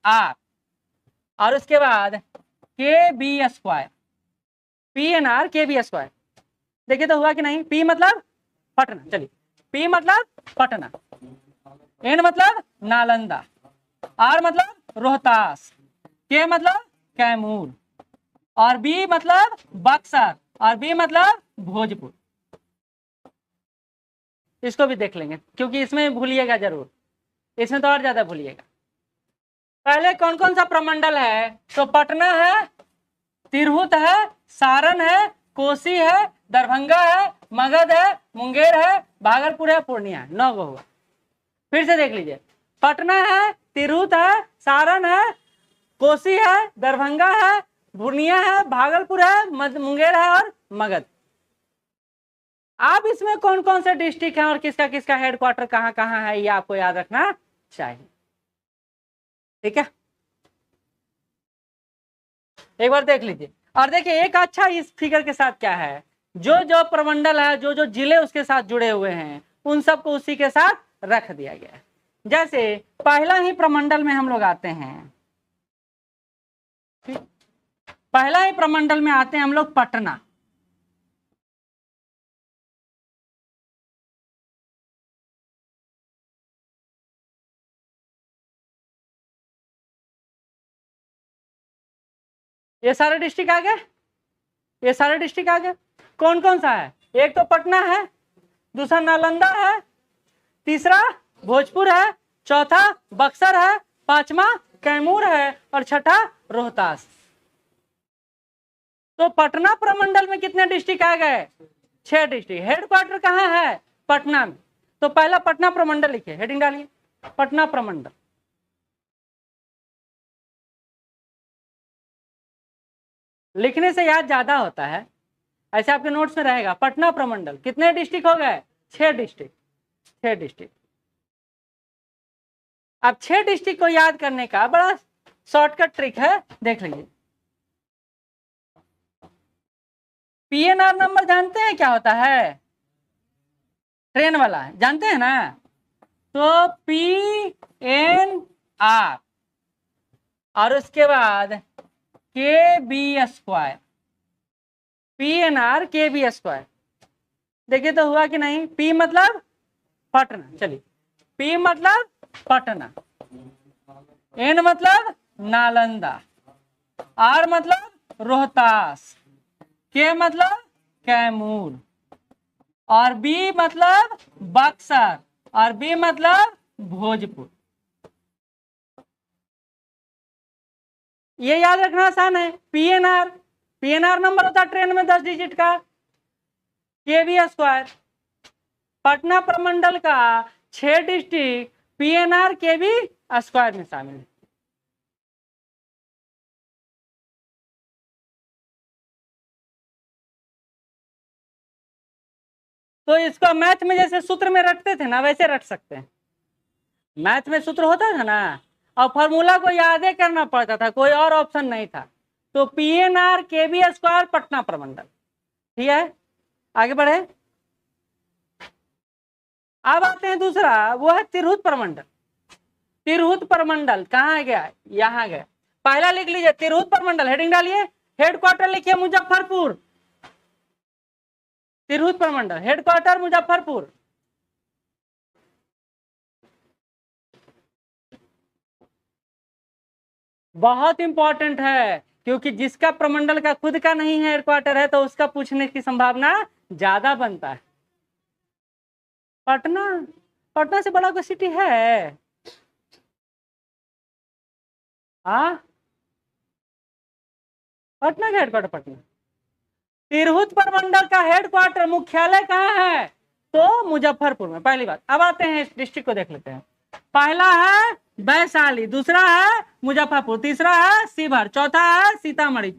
Are, और उसके बाद के B square, P N R के बी स्क्वायर। देखिए तो हुआ कि नहीं, पी मतलब पटना, चलिए पी मतलब पटना, एन मतलब नालंदा, आर मतलब रोहतास, के मतलब कैमूर, और बी मतलब बक्सर, और बी मतलब भोजपुर। इसको भी देख लेंगे क्योंकि इसमें भूलिएगा जरूर, इसमें तो और ज्यादा भूलिएगा। पहले कौन कौन सा प्रमंडल है, तो पटना है, तिरहुत है, सारण है, कोसी है, दरभंगा है, मगध है, मुंगेर है, भागलपुर है, पूर्णिया है। 9 गो हुआ। फिर से देख लीजिए, पटना है, तिरहुत है, सारण है, कोसी है, दरभंगा है, पूर्णिया है, भागलपुर है, मुंगेर है और मगध। अब इसमें कौन कौन से डिस्ट्रिक्ट हैं और किसका किसका हेडक्वार्टर कहाँ कहाँ है, ये आपको याद रखना चाहिए। ठीक है, एक बार देख लीजिए। और देखिए एक अच्छा इस फिगर के साथ क्या है, जो जो प्रमंडल है, जो जो जिले उसके साथ जुड़े हुए हैं, उन सबको उसी के साथ रख दिया गया है। जैसे पहला ही प्रमंडल में हम लोग आते हैं, पहला ही प्रमंडल में आते हैं हम लोग पटना। ये सारे डिस्ट्रिक्ट आ गए, ये सारे डिस्ट्रिक्ट आ गए। कौन कौन सा है, एक तो पटना है, दूसरा नालंदा है, तीसरा भोजपुर है, चौथा बक्सर है, पांचवा कैमूर है और छठा रोहतास। तो पटना प्रमंडल में कितने डिस्ट्रिक्ट आ गए, 6 डिस्ट्रिक्ट। हेडक्वार्टर कहाँ है, पटना में। तो पहला पटना प्रमंडल लिखिए, हेडिंग डालिए पटना प्रमंडल। लिखने से याद ज्यादा होता है, ऐसे आपके नोट्स में रहेगा। पटना प्रमंडल कितने डिस्ट्रिक्ट हो गए, 6 डिस्ट्रिक्ट, 6 डिस्ट्रिक्ट। अब 6 डिस्ट्रिक्ट को याद करने का बड़ा शॉर्टकट ट्रिक है, देख लीजिए। पीएनआर नंबर जानते हैं क्या होता है, ट्रेन वाला जानते हैं ना। तो पीएनआर और उसके बाद के बी स्क्वायर, पीएनआर के बी स्क्वायर। देखिए तो हुआ कि नहीं, पी मतलब पटना, चलिए पी मतलब पटना, एन मतलब नालंदा, आर मतलब रोहतास, के मतलब कैमूर, और बी मतलब बक्सर, और बी मतलब भोजपुर। ये याद रखना आसान है। पीएनआर, पीएनआर नंबर होता है ट्रेन में 10 डिजिट का, के बी स्क्वायर। पटना प्रमंडल का 6 डिस्ट्रिक्ट पीएनआर के बी स्क्वायर में शामिल है। तो इसको मैथ में जैसे सूत्र में रटते थे ना, वैसे रट सकते हैं। मैथ में सूत्र होता था ना, और फॉर्मूला को याद करना पड़ता था, कोई और ऑप्शन नहीं था। तो पीएनआर के बी स्क्वायर पटना प्रमंडल। ठीक है, आगे बढ़े। अब आते हैं दूसरा, वो है तिरहुत प्रमंडल। तिरहुत प्रमंडल कहाँ गया, यहाँ गया। पहला लिख लीजिए तिरहुत प्रमंडल, हेडिंग डालिए, हेडक्वार्टर लिखिए मुजफ्फरपुर। तिरहुत प्रमंडल हेडक्वार्टर मुजफ्फरपुर। बहुत इंपॉर्टेंट है, क्योंकि जिसका प्रमंडल का खुद का नहीं है हेडक्वार्टर है, तो उसका पूछने की संभावना ज्यादा बनता है। पटना, पटना से बड़ा कोई सिटी है, हाँ पटना का हेडक्वार्टर पटना। तिरहुत प्रमंडल का हेडक्वार्टर मुख्यालय कहाँ है, तो मुजफ्फरपुर में, पहली बात। अब आते हैं इस डिस्ट्रिक्ट को देख लेते हैं। पहला है वैशाली, दूसरा है मुजफ्फरपुर, तीसरा है शिवहर, चौथा है सीतामढ़ी,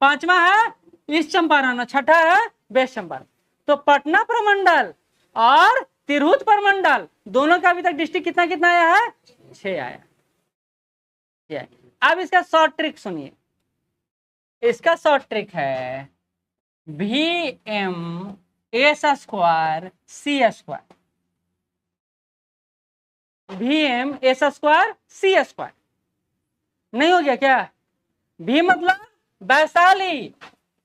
पांचवा है ईस्ट चंपारण, छठा है वेस्ट चंपारण। तो पटना प्रमंडल और तिरहुत प्रमंडल दोनों का अभी तक डिस्ट्रिक्ट कितना कितना आया है, 6 आया। अब इसका शॉर्ट ट्रिक सुनिए, इसका शॉर्ट ट्रिक है V M S square C square, V M S square C square. नहीं हो गया क्या? भी मतलब वैशाली,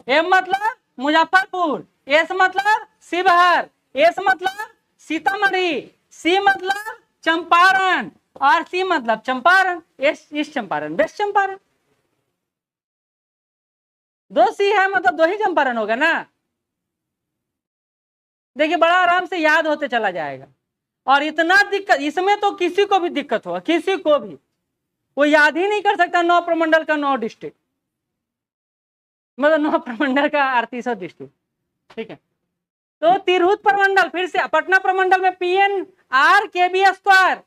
एम मतलब मुजफ्फरपुर, एस मतलब शिवहर, एस मतलब सीतामढ़ी, सी मतलब चंपारण और सी मतलब Champaran, S east Champaran, west Champaran. दो सी है मतलब दो ही चंपारण होगा ना। देखिए बड़ा आराम से याद होते चला जाएगा। और इतना दिक्कत इसमें तो किसी को भी दिक्कत होगा, किसी को भी, वो याद ही नहीं कर सकता 9 प्रमंडल का 9 डिस्ट्रिक्ट, मतलब 9 प्रमंडल का 38 डिस्ट्रिक्ट। ठीक है, तो तिरहुत प्रमंडल, फिर से पटना प्रमंडल में पीएन आर के बी स्क्वायर,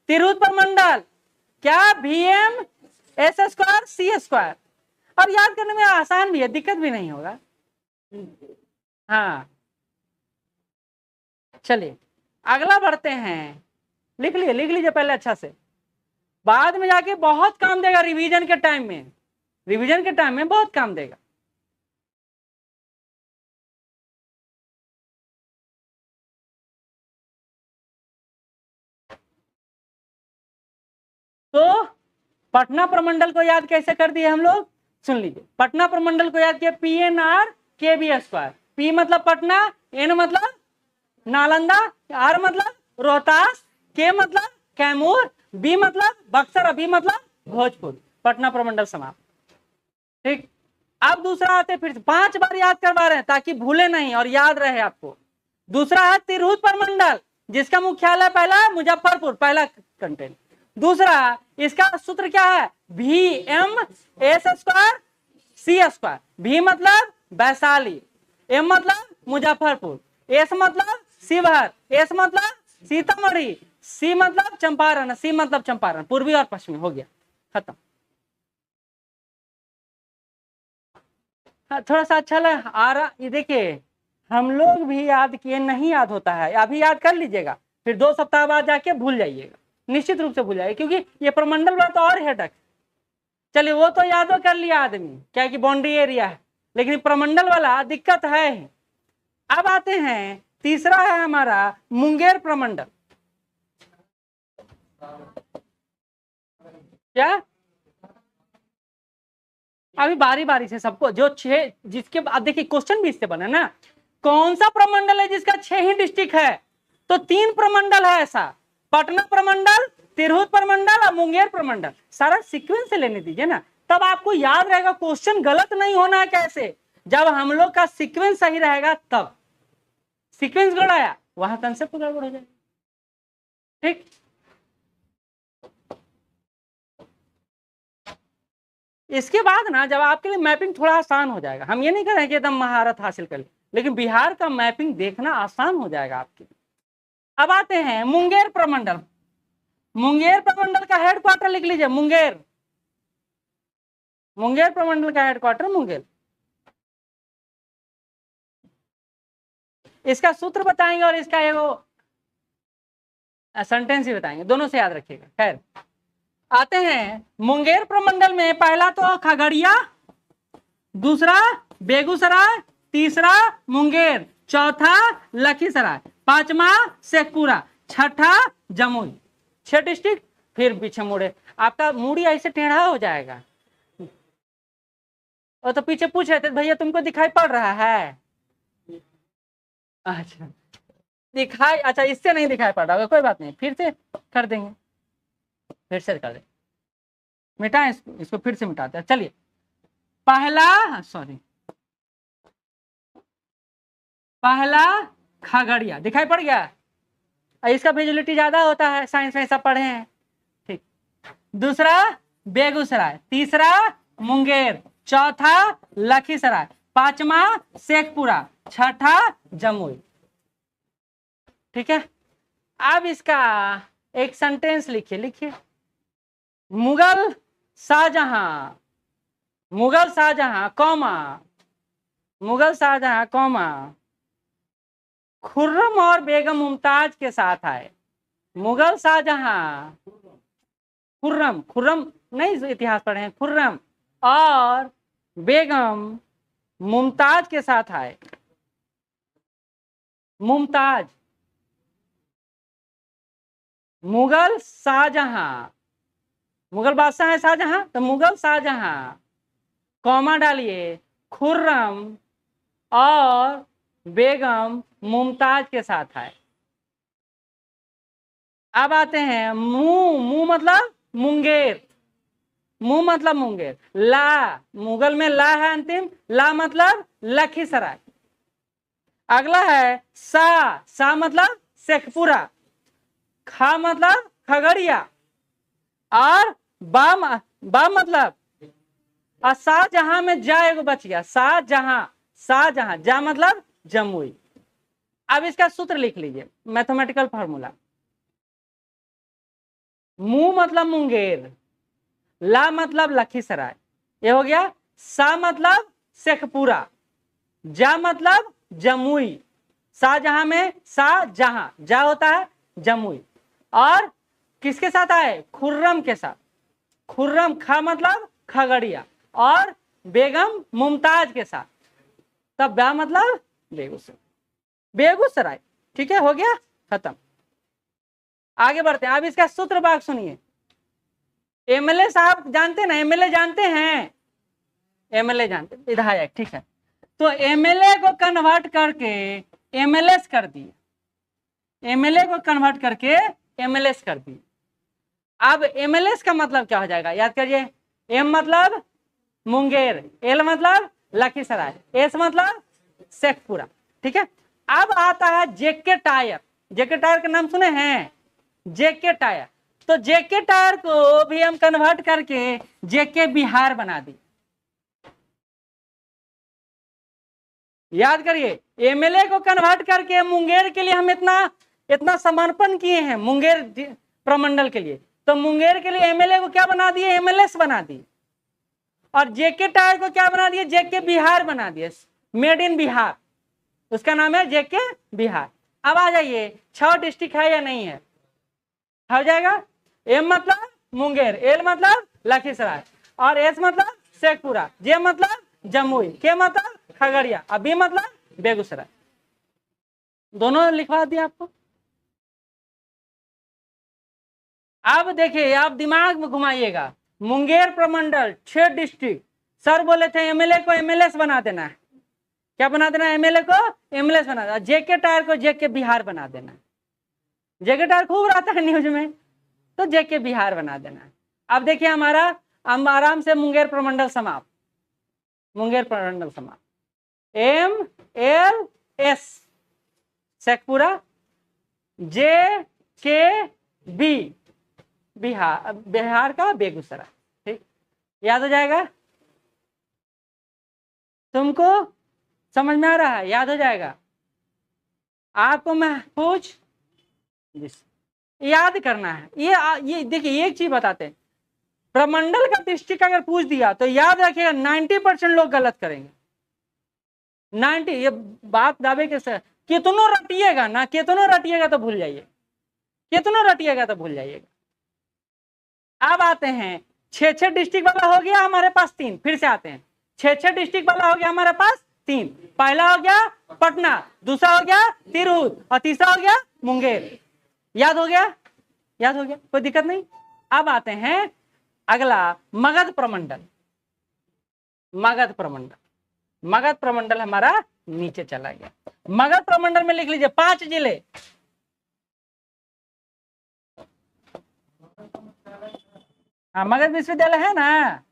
तिरहुत प्रमंडल क्या VM S square C square. और याद करने में आसान भी है, दिक्कत भी नहीं होगा। हाँ चलिए अगला बढ़ते हैं। लिख लीजिए पहले अच्छा से, बाद में जाके बहुत काम देगा रिवीजन के टाइम में, रिवीजन के टाइम में बहुत काम देगा। तो पटना प्रमंडल को याद कैसे कर दिए हम लोग, सुन लीजिए। पटना प्रमंडल को याद किया PNR KB स्क्वायर। P मतलब पटना, N मतलब नालंदा, R मतलब रोहतास, K मतलब कैमूर, B मतलब बक्सर, B मतलब भोजपुर। पटना प्रमंडल समाप्त। ठीक, अब दूसरा आते, फिर 5 बार याद करवा रहे हैं ताकि भूले नहीं और याद रहे आपको। दूसरा है तिरहुत प्रमंडल, जिसका मुख्यालय पहला मुजफ्फरपुर, पहला कंटेंट। दूसरा इसका सूत्र क्या है, VMS square C square. V मतलब वैशाली, M मतलब मुजफ्फरपुर, S मतलब शिवहर, S मतलब सीतामढ़ी, C मतलब चंपारण, C मतलब चंपारण, पूर्वी और पश्चिमी। हो गया, खत्म। हाँ, थोड़ा सा अच्छा लगा आ रहा। ये देखिए हम लोग भी याद किए, नहीं याद होता है, अभी याद कर लीजिएगा, फिर 2 सप्ताह बाद जाके भूल जाइएगा, निश्चित रूप से भूल जाइएगा, क्योंकि ये प्रमंडल वाला तो और हेडक। चलिए वो तो याद कर लिया आदमी, क्या कि बाउंड्री एरिया है, लेकिन प्रमंडल वाला दिक्कत है। अब आते हैं, तीसरा है हमारा मुंगेर प्रमंडल। क्या अभी बारी बारी से सबको, जो 6 जिसके बाद देखिए क्वेश्चन भी इससे बना ना, कौन सा प्रमंडल है जिसका 6 ही डिस्ट्रिक्ट है, तो 3 प्रमंडल है ऐसा, पटना प्रमंडल, तिरहुत प्रमंडल और मुंगेर प्रमंडल। सारा सीक्वेंस से लेने दीजिए ना, तब आपको याद रहेगा। क्वेश्चन गलत नहीं होना है, कैसे, जब हम लोग का सीक्वेंस सही रहेगा तब। सीक्वेंस गड़ाया वहां कंसेप्ट गड़बड़ हो जाएगा। ठीक, इसके बाद ना जब आपके लिए मैपिंग थोड़ा आसान हो जाएगा, हम ये नहीं कह रहे हैं कि एकदम महारत हासिल कर ले, लेकिन बिहार का मैपिंग देखना आसान हो जाएगा आपके लिए। अब आते हैं मुंगेर प्रमंडल। मुंगेर प्रमंडल का हेडक्वार्टर लिख लीजिए, मुंगेर। मुंगेर प्रमंडल का हेडक्वार्टर मुंगेर। इसका सूत्र बताएंगे और इसका एगो सेंटेंस ही बताएंगे, दोनों से याद रखिएगा। खैर आते हैं मुंगेर प्रमंडल में, पहला तो खगड़िया, दूसरा बेगूसराय, तीसरा मुंगेर, चौथा लखीसराय, पांचवा शेखपुरा, छठा जमुई। 6 डिस्ट्रिक्ट। फिर पीछे मुड़े, आपका मूड़ी ऐसे टेढ़ा हो जाएगा। और तो पीछे पूछ रहे थे भैया तुमको दिखाई पड़ रहा है, अच्छा दिखाई, अच्छा इससे नहीं दिखाई पड़ रहा होगा, कोई बात नहीं, फिर से कर देंगे, फिर से कर देंगे, मिटाएं इसको फिर से मिटाते हैं। चलिए पहला, सॉरी, पहला खगड़िया दिखाई पड़ गया, इसका विजिबिलिटी ज्यादा होता है, साइंस में सब पढ़े हैं। ठीक, दूसरा बेगूसराय, तीसरा मुंगेर, चौथा लखीसराय, पांचवा शेखपुरा, छठा जमुई। ठीक है, अब इसका एक सेंटेंस लिखिए। मुगल शाहजहां, मुगल शाहजहां कौमा, मुगल शाहजहां कौमा खुर्रम और बेगम मुमताज के साथ आए। मुगल शाहजहां, खुर्रम, खुर्रम नहीं इतिहास पढ़े हैं, खुर्रम और बेगम मुमताज के साथ आए। मुमताज, मुगल शाहजहां मुगल बादशाह है शाहजहां, तो मुगल शाहजहां कॉमा डालिए खुर्रम और बेगम मुमताज के साथ आए। अब आते हैं मुंह, मुंह मतलब मुंगेर, मुंह मतलब मुंगेर। ला, मुगल में ला है अंतिम, ला मतलब लखीसराय। अगला है सा, सा मतलब शेखपुरा, खा मतलब खगड़िया, और बा मतलब शाहजहां में जा एगो बच गया, शाहजहां, शाहजहां, जा मतलब जमुई। अब इसका सूत्र लिख लीजिए, मैथमेटिकल फार्मूला। मुंह मतलब मुंगेर, ला मतलब लखीसराय, ये हो गया। सा मतलब शेखपुरा, जा मतलब जमुई, शाहजहां में शाहजहां, जा होता है जमुई, और किसके साथ आए, खुर्रम के साथ, खुर्रम, खा मतलब खगड़िया, और बेगम मुमताज के साथ, तब बा मतलब बेगूसराय, बेगूसराय। ठीक है, हो गया, खत्म। आगे बढ़ते हैं। अब इसका सूत्र भाग सुनिए। एमएलए साहब जानते ना, एमएलए जानते हैं, एमएलए जानते, विधायक, ठीक है। तो एमएलए को कन्वर्ट करके एमएलएस कर दिए, एमएलए को कन्वर्ट करके एमएलएस कर दिए। अब एमएलएस का मतलब क्या हो जाएगा, याद करिए। एम मतलब मुंगेर, एल मतलब लखीसराय, एस मतलब शेखपुरा, ठीक है। अब आता है जेके टायर, जेके टायर का नाम सुने हैं, जेके टायर। तो जेके टायर को भी हम कन्वर्ट करके जेके बिहार बना दी। याद करिए, एमएलए को कन्वर्ट करके मुंगेर के लिए हम इतना समर्पण किए हैं, मुंगेर प्रमंडल के लिए, तो मुंगेर के लिए एमएलए को क्या बना दिए, एमएलएस बना दिए। और जेके टायर को क्या बना दिए, जेके बिहार बना दिए, मेड इन बिहार, उसका नाम है जेके बिहार। अब आ जाइए, 6 डिस्ट्रिक्ट है या नहीं है, हो जाएगा। एम मतलब मुंगेर, एल मतलब लखीसराय, और एस मतलब शेखपुरा, जे मतलब जमुई, के मतलब खगड़िया, और बी मतलब बेगूसराय। दोनों लिखवा दिया आपको। अब देखिए, आप दिमाग में घुमाइएगा, मुंगेर प्रमंडल 6 डिस्ट्रिक्ट, सर बोले थे एमएलए को एमएलएस बना देना है, क्या बना देना है, एमएलए को एमएलएस बना देना, जेके टायर को जेके बिहार बना देना है, जेके टायर खूब रहता है न्यूज में, तो जेके बिहार बना देना है। अब देखिए हमारा आराम से मुंगेर प्रमंडल समाप्त, मुंगेर प्रमंडल समाप्त। एम एल एस शेखपुरा, जे के बी बिहार, बिहार का बेगूसराय, ठीक, याद हो जाएगा। तुमको समझ में आ रहा है, याद हो जाएगा। आपको मैं पूछ याद करना है, ये देखिए एक चीज बताते हैं, प्रमंडल का डिस्ट्रिक्ट अगर पूछ दिया तो याद रखिएगा 90% लोग गलत करेंगे, 90, ये बात दावे के साथ। कितनों रटिएगा ना, कितनों रटिएगा तो भूल जाइए, कितनों रटिएगा तो भूल जाइएगा। अब आते हैं 6 डिस्ट्रिक्ट वाला हो गया हमारे पास 3, फिर से आते हैं, 6 डिस्ट्रिक्ट वाला हो गया हमारे पास 3। पहला हो गया पटना, दूसरा हो गया तिरहुत, और तीसरा हो गया मुंगेर। याद हो गया, याद हो गया, कोई दिक्कत नहीं। अब आते हैं अगला, मगध प्रमंडल, मगध प्रमंडल, मगध प्रमंडल हमारा नीचे चला गया। मगध प्रमंडल में लिख लीजिए 5 जिले, हाँ मगध विश्वविद्यालय है ना,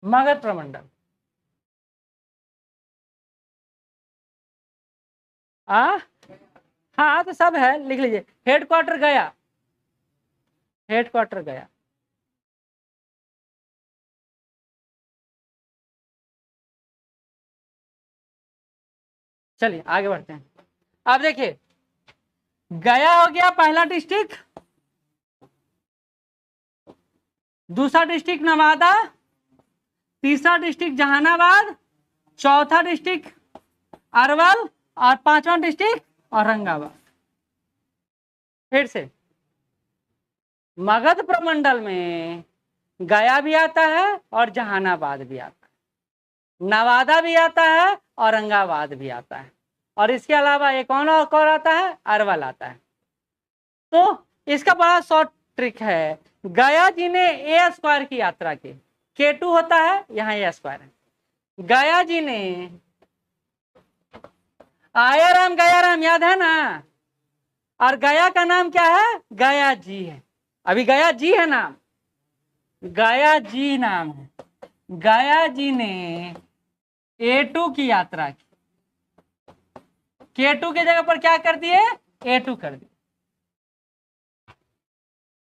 मगध प्रमंडल, हाँ तो सब है, लिख लीजिए। हेडक्वार्टर गया, हेडक्वार्टर गया, चलिए आगे बढ़ते हैं। अब देखिए, गया हो गया पहला डिस्ट्रिक्ट, दूसरा डिस्ट्रिक्ट नवादा, तीसरा डिस्ट्रिक्ट जहानाबाद, चौथा डिस्ट्रिक्ट अरवल, और 5वां डिस्ट्रिक्ट औरंगाबाद। फिर से, मगध प्रमंडल में गया भी आता है और जहानाबाद भी आता है, नवादा भी आता है, औरंगाबाद भी आता है, और इसके अलावा एक और आता है, अरवल आता है। तो इसका बड़ा शॉर्ट ट्रिक है। गया जी ने ए स्क्वायर की यात्रा की, K2 होता है, यहाँ ए स्क्वायर है। गया जी ने आया राम याद है ना, और गया का नाम क्या है, गया जी है। अभी गया जी है नाम, गया जी नाम है। गया जी ने A2 की यात्रा की, K2 की जगह पर क्या कर दिए, A2 कर दिए।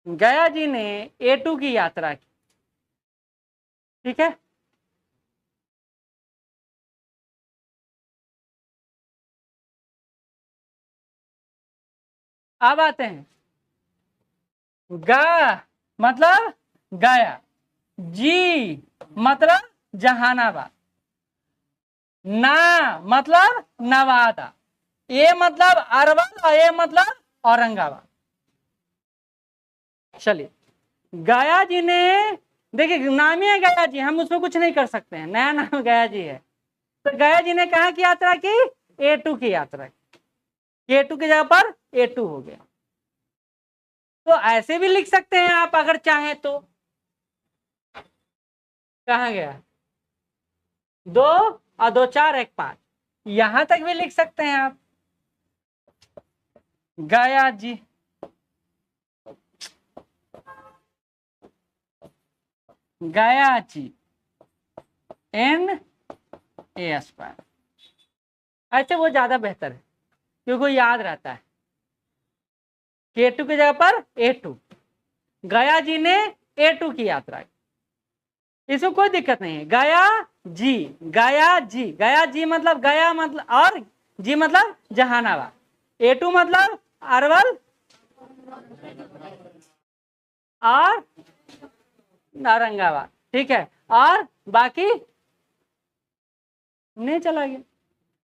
गया जी ने A2 की यात्रा की, ठीक है। अब आते हैं, गा मतलब गया, जी मतलब जहानाबाद, ना मतलब नवादा, ए मतलब अरवल और ए मतलब औरंगाबाद। चलिए, गया जी ने, देखिए नाम ही है गया जी, हम उसमें कुछ नहीं कर सकते हैं, नया नाम गया जी है। तो गया जी ने कहा की यात्रा की, A2 की यात्रा की, K2 की जगह पर A2 हो गया। तो ऐसे भी लिख सकते हैं आप अगर चाहें तो, कहाँ गया, 2 और 2 4 1 5, यहां तक भी लिख सकते हैं आप। गया जी, गया जी N A स्क्वायर, ऐसे वो ज्यादा बेहतर है क्योंकि वो याद रहता है। K2 की जगह पर A2, गया जी ने A2 की यात्रा की, इसमें कोई दिक्कत नहीं है। गया जी, गया जी, गया जी मतलब गया मतलब, और जी मतलब जहानाबाद, A2 मतलब अरवल और औरंगाबाद, ठीक है, और बाकी नहीं चला गया,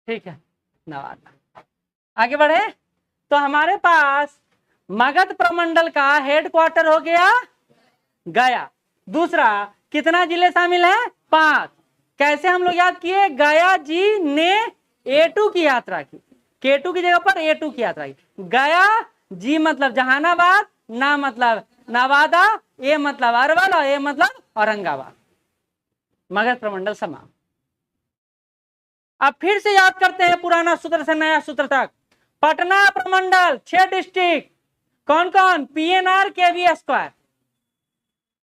ठीक है, नवादा। आगे बढ़े, तो हमारे पास मगध प्रमंडल का हेडक्वार्टर हो गया गया। दूसरा, कितना जिले शामिल है, 5। कैसे हम लोग याद किए, गया जी ने A2 की यात्रा की, K2 की जगह पर A2 की यात्रा की। गया जी मतलब जहानाबाद, ना मतलब नवादा, ए मतलब अरवल और ए मतलब औरंगाबाद। मगध प्रमंडल समाप्त। अब फिर से याद करते हैं पुराना सूत्र से नया सूत्र तक। पटना प्रमंडल 6 डिस्ट्रिक्ट, कौन कौन, PNR KV स्क्वायर,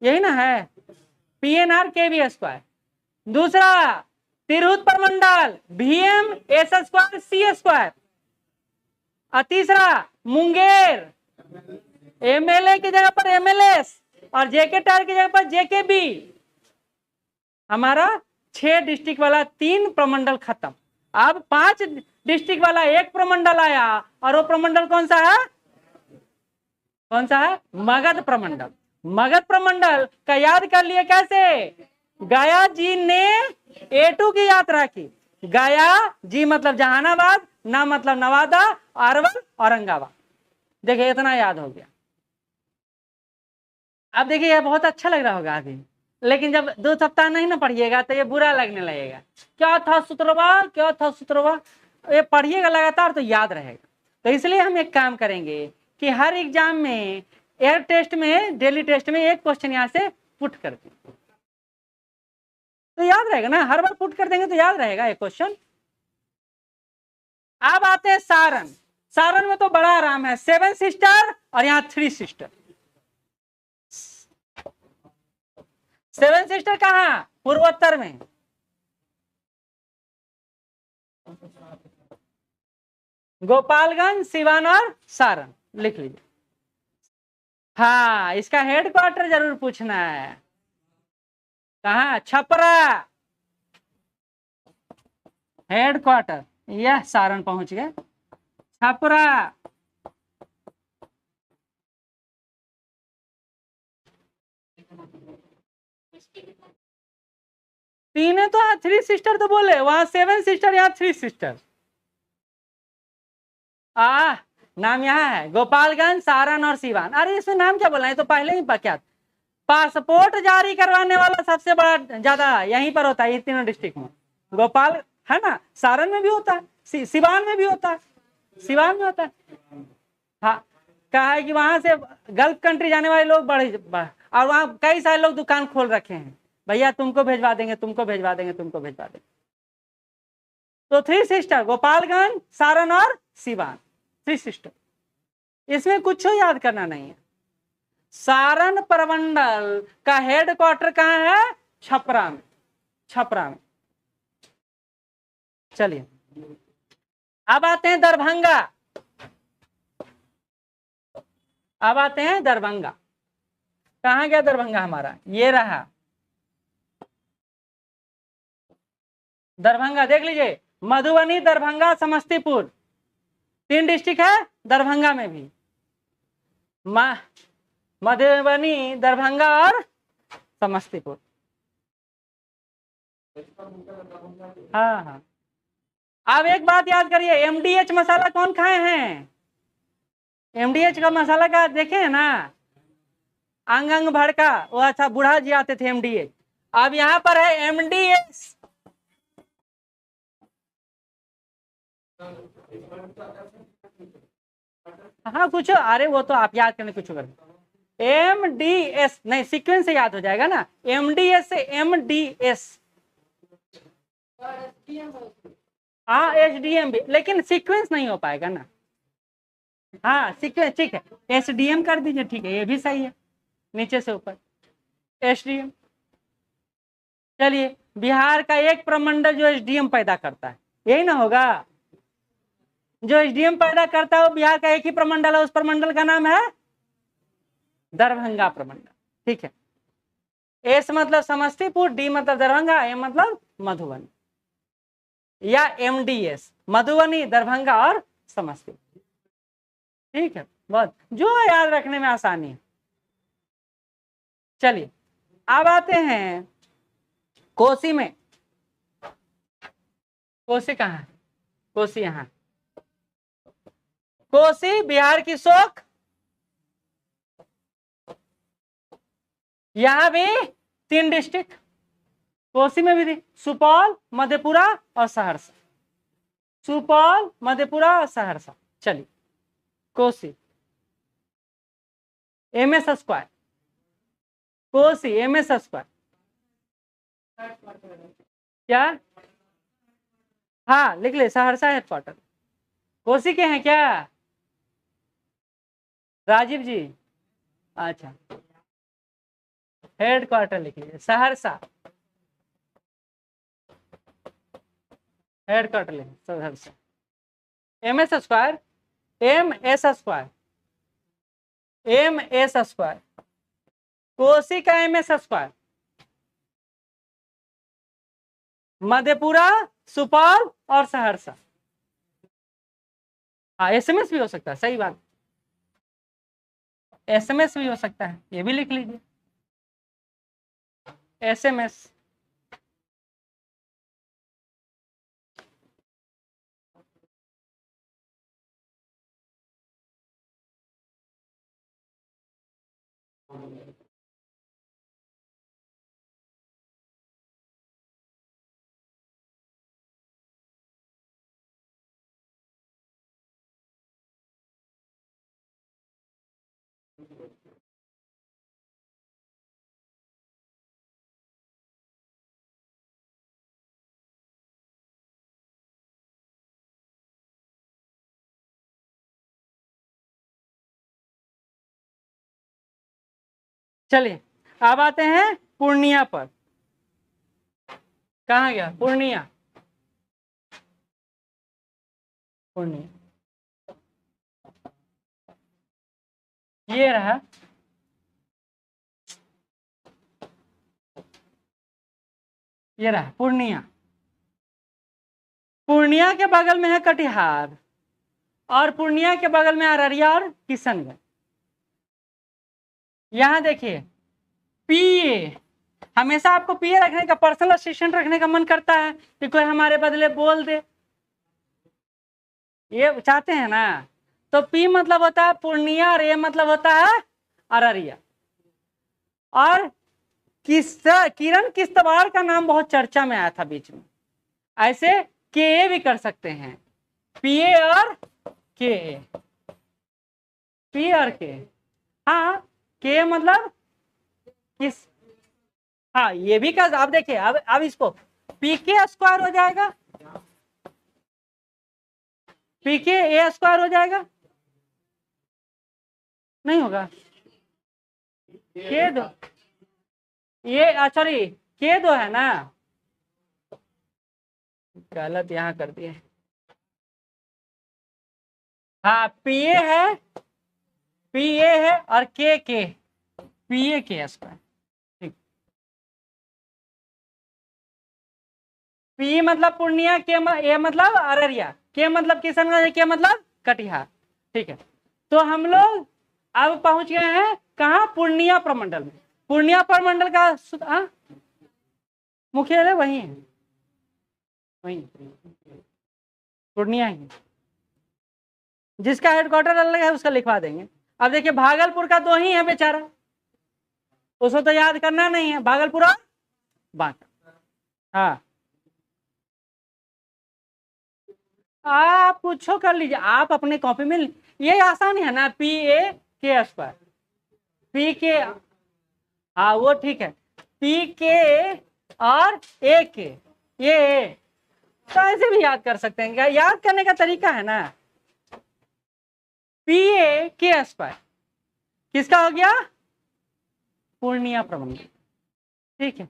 यही ना है, PNR KV स्क्वायर। दूसरा, तिरहुत प्रमंडल VM S square C square. और तीसरा, मुंगेर MLA की जगह पर MLS और JK टायर की जगह पर JKB। हमारा 6 डिस्ट्रिक्ट वाला 3 प्रमंडल खत्म। अब 5 डिस्ट्रिक्ट वाला एक प्रमंडल आया, और वो प्रमंडल कौन सा है, कौन सा है, मगध प्रमंडल। मगध प्रमंडल का याद कर लिए कैसे, गया जी ने A2 की यात्रा की, गया जी मतलब जहानाबाद, ना मतलब नवादा, अरवल औरंगाबाद। देखिए इतना याद हो गया। अब देखिए ये बहुत अच्छा लग रहा होगा अभी, लेकिन जब 2 सप्ताह नहीं ना पढ़िएगा तो ये बुरा लगने लगेगा, क्या था सूत्रवा, क्या था सूत्रवा। ये पढ़िएगा लगातार तो याद रहेगा। तो इसलिए हम एक काम करेंगे कि हर एग्जाम में, एयर टेस्ट में, डेली टेस्ट में एक क्वेश्चन यहाँ से पुट कर दें तो याद रहेगा ना, हर बार पुट कर देंगे तो याद रहेगा एक क्वेश्चन। अब आते हैं सारण। सारण में तो बड़ा आराम है, 7 सिस्टर और यहाँ 3 सिस्टर। 7 सिस्टर कहाँ, पूर्वोत्तर में। गोपालगंज, सिवान और सारण, लिख लीजिए। हाँ, इसका हेडक्वार्टर जरूर पूछना है, कहाँ, छपरा हेडक्वार्टर, यह सारण पहुंच गए, छपरा। तीन है तो 3 सिस्टर तो बोले, वहां 7 सिस्टर, यहाँ 3 सिस्टर। नाम यहाँ है गोपालगंज, सारण और सिवान। अरे इसमें नाम क्या बोला है, तो पहले ही क्या, पासपोर्ट जारी करवाने वाला सबसे बड़ा ज्यादा यहीं पर होता है, ये तीनों डिस्ट्रिक्ट में। गोपाल है ना, सारण में भी होता है, सिवान में भी होता है, सिवान में होता है। हाँ, कहा है कि वहां से गल्फ कंट्री जाने वाले लोग और वहां कई सारे लोग दुकान खोल रखे हैं, भैया तुमको भेजवा देंगे, तुमको भेजवा देंगे, तुमको भेजवा देंगे। तो 3 सिस्टर, गोपालगंज, सारण और सिवान, 3 सिस्टर। इसमें कुछ याद करना नहीं है। सारण प्रमंडल का हेडक्वार्टर कहाँ है? छपरा में, छपरा में। चलिए अब आते हैं दरभंगा। अब आते हैं दरभंगा। कहाँ गया दरभंगा हमारा? ये रहा दरभंगा, देख लीजिए, मधुबनी, दरभंगा, समस्तीपुर, 3 डिस्ट्रिक्ट है दरभंगा में भी। मधुबनी, दरभंगा और समस्तीपुर। हाँ हाँ। अब एक बात याद करिए, एमडीएच मसाला कौन खाए हैं? एमडीएच का मसाला का देखे है ना, अंग अंग भड़का, वो अच्छा बूढ़ा जी आते थे एमडीएच। अब यहाँ पर है एमडीएस। हाँ कुछ, अरे वो तो आप याद करने कुछ कर, एमडीएस नहीं, सीक्वेंस से याद हो जाएगा ना, एमडीएस से एमडीएस। हाँ एचडीएम भी, लेकिन सीक्वेंस नहीं हो पाएगा ना। हाँ सीक्वेंस ठीक है, एसडीएम कर दीजिए, ठीक है, ये भी सही है, नीचे से ऊपर एसडीएम। चलिए, बिहार का एक प्रमंडल जो एसडीएम पैदा करता है, यही ना होगा? जो एसडीएम पैदा करता है वो बिहार का एक ही प्रमंडल है, उस प्रमंडल का नाम है दरभंगा प्रमंडल। ठीक है, एस मतलब समस्तीपुर, डी मतलब दरभंगा, एम मतलब मधुबनी, या एमडीएस, मधुबनी, दरभंगा और समस्तीपुर। ठीक है, बहुत जो याद रखने में आसानी है। चलिए अब आते हैं कोसी में। कोसी कहाँ है? कोसी यहाँ, कोसी बिहार की शोक। यहां भी 3 डिस्ट्रिक्ट, कोसी में भी थी, सुपौल, मधेपुरा और सहरसा। सुपौल, मधेपुरा और सहरसा। चलिए Kosi, MS square, Kosi MS square क्या? हाँ लिख ले, सहरसा हेडक्वार्टर। कोसी के हैं क्या राजीव जी? अच्छा, हेडक्वार्टर लिख लीजिए, सहरसा हेडक्वार्टर लिखिए, Saharsa. MS square, M S square, M S square, Kosi का एमएस स्क्वायर, मधेपुरा, सुपौल और सहरसा। हाँ एसएमएस भी हो सकता है, सही बात, एसएमएस भी हो सकता है, ये भी लिख लीजिए, एसएमएस। चलिए अब आते हैं पूर्णिया पर। कहाँ गया पूर्णिया? पूर्णिया ये रहा, ये रहा पूर्णिया। पूर्णिया के बगल में है कटिहार, और पूर्णिया के बगल में अररिया और किशनगंज। यहां देखिए पीए, हमेशा आपको पीए रखने का, पर्सनल असिस्टेंट रखने का मन करता है कि कोई हमारे बदले बोल दे, ये चाहते हैं ना। तो पी मतलब होता है पूर्णिया और ए मतलब होता है अररिया। और किरण किश्तवाड़ का नाम बहुत चर्चा में आया था बीच में, ऐसे के भी कर सकते हैं, पीए और के। पी और के, हाँ के मतलब किस, हाँ ये भी कर, अब देखिए अब इसको पी के स्क्वायर हो जाएगा, पी के ए स्क्वायर हो जाएगा, नहीं होगा, के दो, ये सॉरी के दो है ना, गलत यहाँ कर दिए, हाँ पी ए है, पी ए है और के पी ए के स्क्वायर, ठीक, पी मतलब पूर्णिया, के ए मतलब अररिया, के मतलब किशनगंज, के मतलब कटिहार, ठीक है। तो हम लोग अब पहुंच गए हैं कहाँ, पूर्णिया प्रमंडल में। पूर्णिया प्रमंडल का मुख्यालय वही है, वही पूर्णिया ही, जिसका हेडक्वार्टर अलग है उसका लिखवा देंगे। अब देखिए भागलपुर का दो ही है बेचारा, उसको तो याद करना नहीं है, भागलपुर और बांका, हाँ आप कुछ कर लीजिए, आप अपने कॉपी में ये आसान है ना, पी ए के स्क्वायर, पी के, हाँ वो ठीक है, पी के और ए के, ये तो ऐसे भी याद कर सकते हैं, क्या याद करने का तरीका है ना, पी ए के स्क्वायर किसका हो गया, पूर्णिया प्रमंडल, ठीक है।